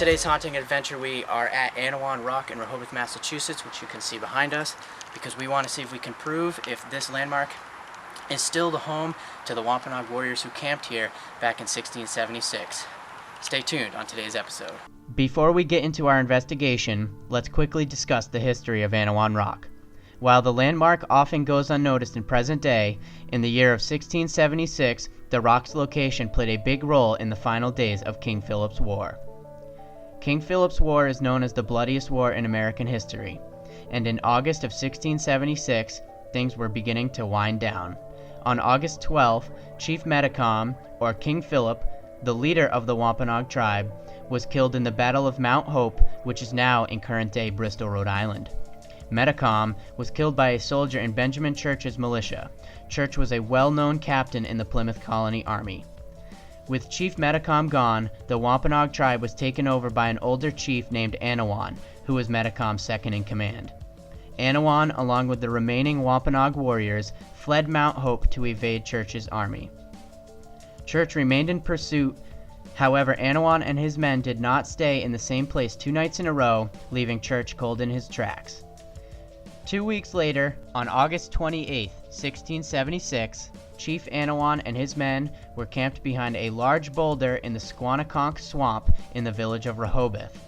today's haunting adventure, we are at Anawan Rock in Rehoboth, Massachusetts, which you can see behind us, because we want to see if we can prove if this landmark is still the home to the Wampanoag warriors who camped here back in 1676. Stay tuned on today's episode. Before we get into our investigation, let's quickly discuss the history of Anawan Rock. While the landmark often goes unnoticed in present day, in the year of 1676, the rock's location played a big role in the final days of King Philip's War. King Philip's War is known as the bloodiest war in American history, and in August of 1676, things were beginning to wind down. On August 12th, Chief Metacom, or King Philip, the leader of the Wampanoag tribe, was killed in the Battle of Mount Hope, which is now in current-day Bristol, Rhode Island. Metacom was killed by a soldier in Benjamin Church's militia. Church was a well-known captain in the Plymouth Colony Army. With Chief Metacom gone, the Wampanoag tribe was taken over by an older chief named Anawan, who was Metacom's second in command. Anawan, along with the remaining Wampanoag warriors, fled Mount Hope to evade Church's army. Church remained in pursuit. However, Anawan and his men did not stay in the same place 2 nights in a row, leaving Church cold in his tracks. 2 weeks later, on August 28, 1676, Chief Anawan and his men were camped behind a large boulder in the Squannaconk Swamp in the village of Rehoboth.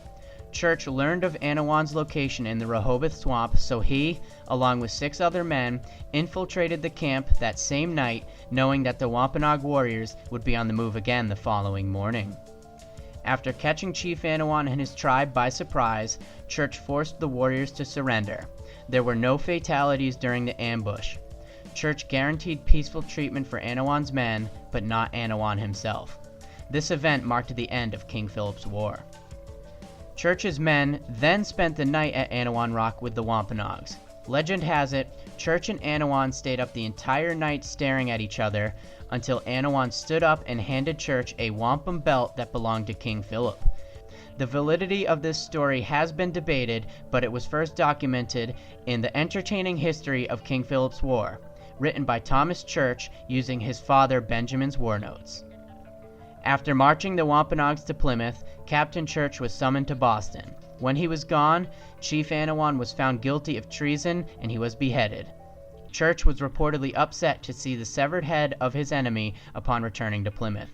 Church learned of Anawan's location in the Rehoboth Swamp, so he, along with 6 other men, infiltrated the camp that same night, knowing that the Wampanoag warriors would be on the move again the following morning. After catching Chief Anawan and his tribe by surprise, Church forced the warriors to surrender. There were no fatalities during the ambush. Church guaranteed peaceful treatment for Anawan's men, but not Anawan himself. This event marked the end of King Philip's War. Church's men then spent the night at Anawan Rock with the Wampanoags. Legend has it, Church and Anawan stayed up the entire night staring at each other until Anawan stood up and handed Church a wampum belt that belonged to King Philip. The validity of this story has been debated, but it was first documented in The Entertaining History of King Philip's War, written by Thomas Church using his father Benjamin's war notes. After marching the Wampanoags to Plymouth, Captain Church was summoned to Boston. When he was gone, Chief Anawan was found guilty of treason and he was beheaded. Church was reportedly upset to see the severed head of his enemy upon returning to Plymouth.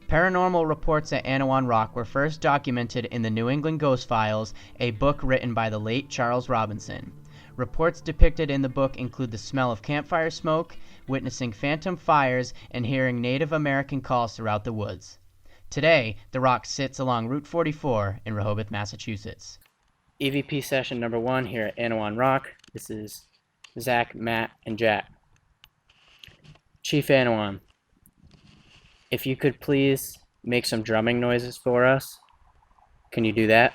Paranormal reports at Anawan Rock were first documented in the New England Ghost Files, a book written by the late Charles Robinson. Reports depicted in the book include the smell of campfire smoke, witnessing phantom fires, and hearing Native American calls throughout the woods. Today, the rock sits along Route 44 in Rehoboth, Massachusetts. EVP session number 1 here at Anawan Rock. This is Zach, Matt, and Jack. Chief Anawan, if you could please make some drumming noises for us. Can you do that?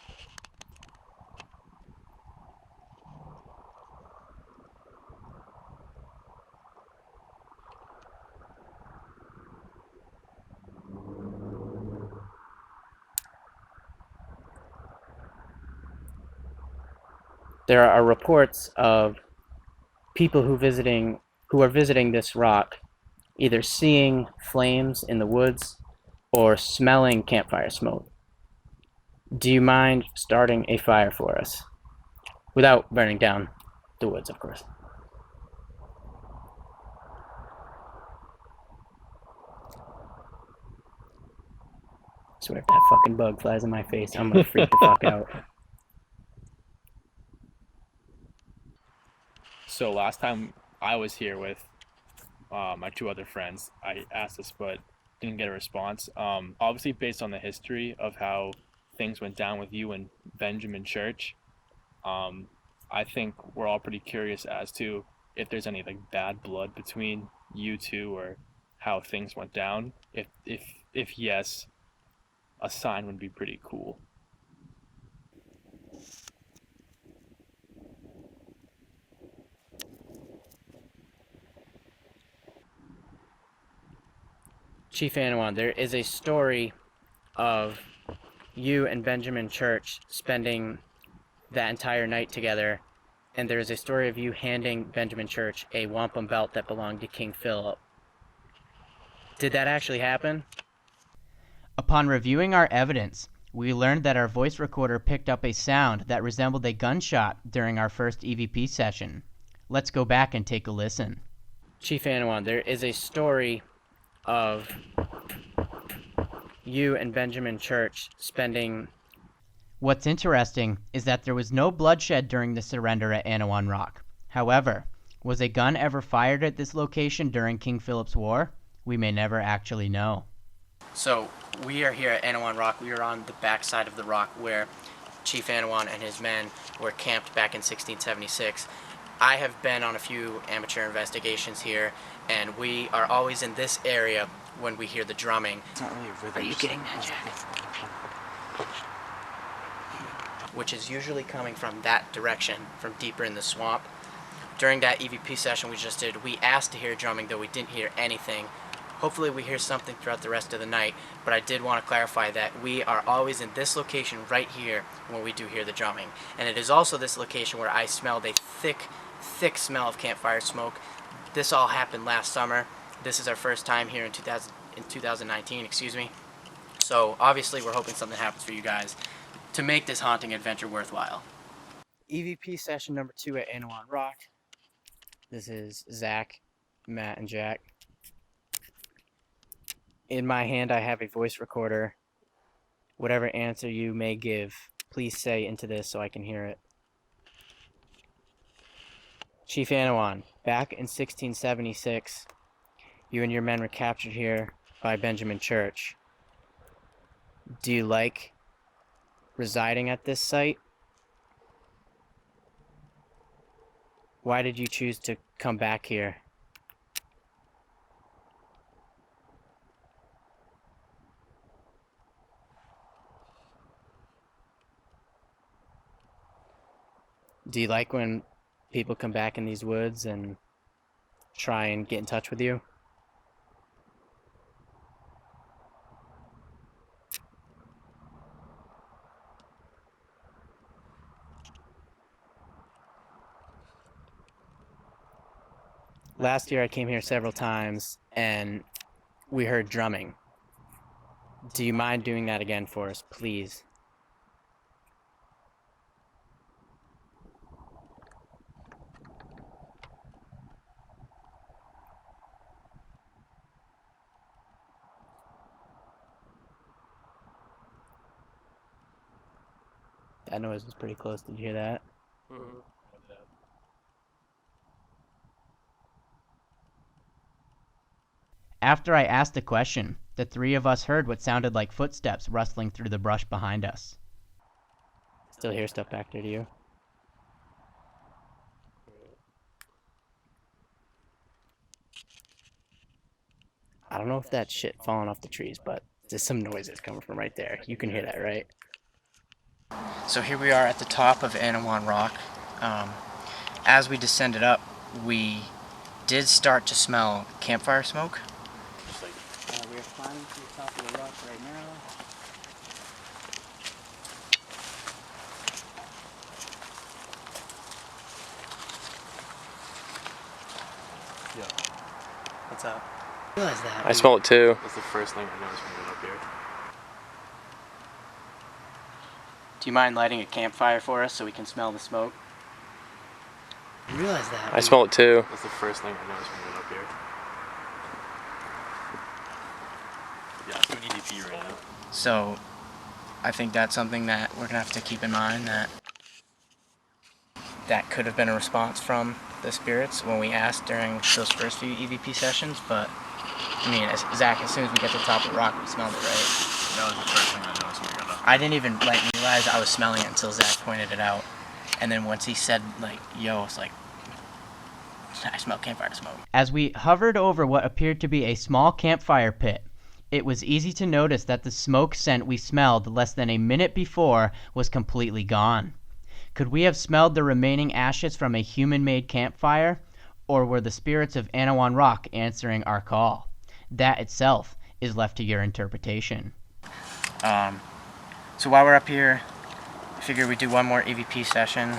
There are reports of people who are visiting this rock, either seeing flames in the woods or smelling campfire smoke. Do you mind starting a fire for us? Without burning down the woods, of course. I swear if that fucking bug flies in my face, I'm gonna freak the fuck out. So last time I was here with my 2 other friends, I asked this but didn't get a response. Obviously based on the history of how things went down with you and Benjamin Church, I think we're all pretty curious as to if there's any like bad blood between you two or how things went down. If yes, a sign would be pretty cool. Chief Anawan, there is a story of you and Benjamin Church spending that entire night together, and there is a story of you handing Benjamin Church a wampum belt that belonged to King Philip. Did that actually happen? Upon reviewing our evidence, We learned that our voice recorder picked up a sound that resembled a gunshot during our first EVP session. Let's go back and take a listen. Chief Anawan, there is a story of you and Benjamin Church spending... What's interesting is that there was no bloodshed during the surrender at Anawan Rock. However, was a gun ever fired at this location during King Philip's War? We may never actually know. So, we are here at Anawan Rock. We are on the back side of the rock where Chief Anawan and his men were camped back in 1676. I have been on a few amateur investigations here, and we are always in this area when we hear the drumming. It's not really a rhythm. Are you getting that, Jack? Which is usually coming from that direction, from deeper in the swamp. During that EVP session we just did, we asked to hear drumming, though we didn't hear anything. Hopefully we hear something throughout the rest of the night, but I did want to clarify that we are always in this location right here when we do hear the drumming. And it is also this location where I smelled a thick smell of campfire smoke. This all happened last summer. This is our first time here in 2019, excuse me. So obviously we're hoping something happens for you guys to make this haunting adventure worthwhile. EVP session number 2 at Anawan Rock. This is Zach, Matt, and Jack. In my hand I have a voice recorder. Whatever answer you may give, please say into this so I can hear it. Chief Anawan, back in 1676, you and your men were captured here by Benjamin Church. Do you like residing at this site? Why did you choose to come back here? Do you like when people come back in these woods and try and get in touch with you? Last year I came here several times and we heard drumming. Do you mind doing that again for us, please? That noise was pretty close. Did you hear that? Mm-hmm. After I asked the question, the three of us heard what sounded like footsteps rustling through the brush behind us. Still hear stuff back there, do you? I don't know if that's shit falling off the trees, but there's some noises coming from right there. You can hear that, right? So here we are at the top of Anawan Rock. As we descended up, we did start to smell campfire smoke. We are climbing to the top of the rock right now. Yeah. What's up? I realize that. I smell it too. That's the first thing I noticed when we got up here. Do you mind lighting a campfire for us so we can smell the smoke? I realize that. I smell it too. That's the first thing I noticed when we got up here. Yeah, it's doing EDP right now. So, I think that's something that we're gonna have to keep in mind, that could have been a response from the spirits when we asked during those first few EVP sessions, but I mean, Zach, as soon as we get to the top of the rock, we smelled it, right? That was the first thing I noticed when we got up. I didn't even realize I was smelling it until Zach pointed it out. And then once he said, yo, it's like, I smell campfire smoke. As we hovered over what appeared to be a small campfire pit, it was easy to notice that the smoke scent we smelled less than a minute before was completely gone. Could we have smelled the remaining ashes from a human-made campfire? Or were the spirits of Anawan Rock answering our call? That itself is left to your interpretation. So while we're up here, I figured we'd do one more EVP session.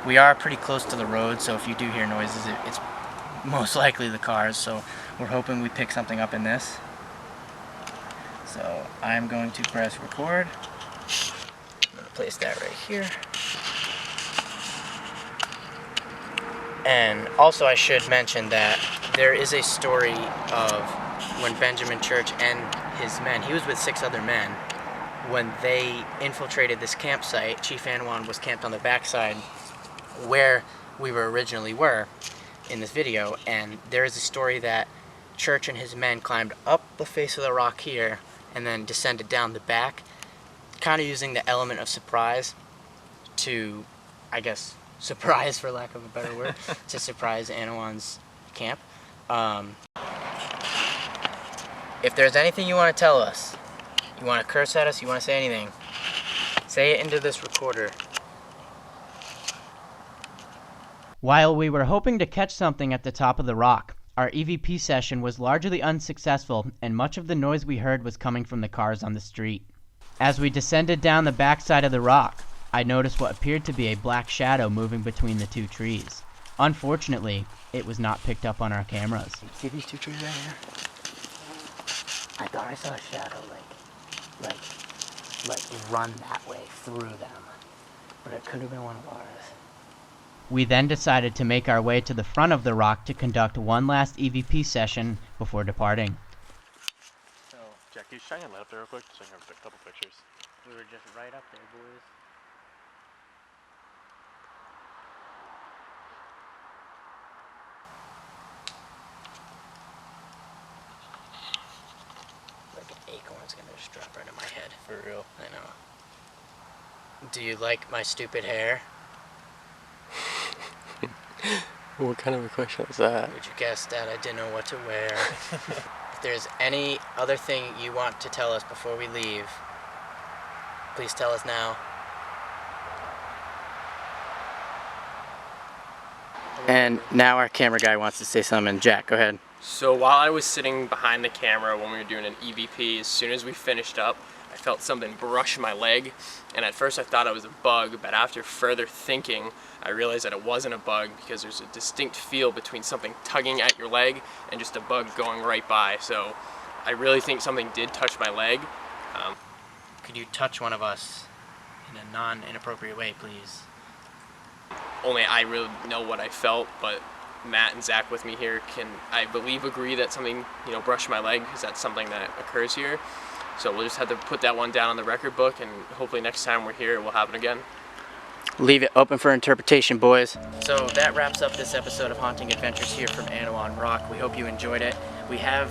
We are pretty close to the road, so if you do hear noises, it's most likely the cars, so we're hoping we pick something up in this. So I'm going to press record. I'm going to place that right here. And also I should mention that there is a story of when Benjamin Church and his men, he was with 6 other men, when they infiltrated this campsite. Chief Anawan was camped on the backside where we originally were in this video, and there is a story that Church and his men climbed up the face of the rock here and then descended down the back, kind of using the element of surprise to, I guess, surprise, for lack of a better word, to surprise Anawan's camp. If there's anything you want to tell us, you want to curse at us, you want to say anything, say it into this recorder. While we were hoping to catch something at the top of the rock, our EVP session was largely unsuccessful, and much of the noise we heard was coming from the cars on the street. As we descended down the backside of the rock, I noticed what appeared to be a black shadow moving between the 2 trees. Unfortunately, it was not picked up on our cameras. See these 2 trees right here? I thought I saw a shadow like run that way through them, but it could have been one of ours. We then decided to make our way to the front of the rock to conduct one last EVP session before departing. So, Jack, can you shine your light up there real quick so I can have a couple pictures? We were just right up there, boys. Like an acorn's gonna just drop right in my head. For real. I know. Do you like my stupid hair? What kind of a question is that? Would you guess that I didn't know what to wear? If there's any other thing you want to tell us before we leave, please tell us now. And now our camera guy wants to say something. Jack, go ahead. So while I was sitting behind the camera when we were doing an EVP, as soon as we finished up, I felt something brush my leg, and at first I thought it was a bug, but after further thinking, I realized that it wasn't a bug because there's a distinct feel between something tugging at your leg and just a bug going right by. So I really think something did touch my leg. Could you touch one of us in a non-inappropriate way, please? Only I really know what I felt, but Matt and Zach with me here can, I believe, agree that something, brushed my leg, because that's something that occurs here. So we'll just have to put that one down on the record book, and hopefully next time we're here it will happen again. Leave it open for interpretation, boys. So that wraps up this episode of Haunting Adventures here from Anawan Rock. We hope you enjoyed it. We have,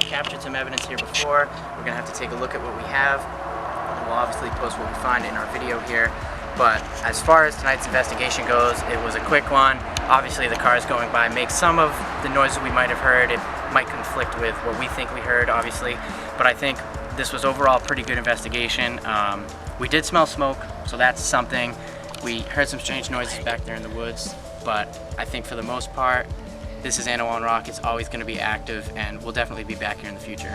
captured some evidence here before. We're gonna have to take a look at what we have, and we'll obviously post what we find in our video here. But as far as tonight's investigation goes, it was a quick one. Obviously the cars going by make some of the noises we might have heard. It might conflict with what we think we heard, obviously. But I think this was overall a pretty good investigation. We did smell smoke, so that's something. We heard some strange noises back there in the woods, but I think for the most part, this is Anawan Rock. It's always going to be active, and we'll definitely be back here in the future.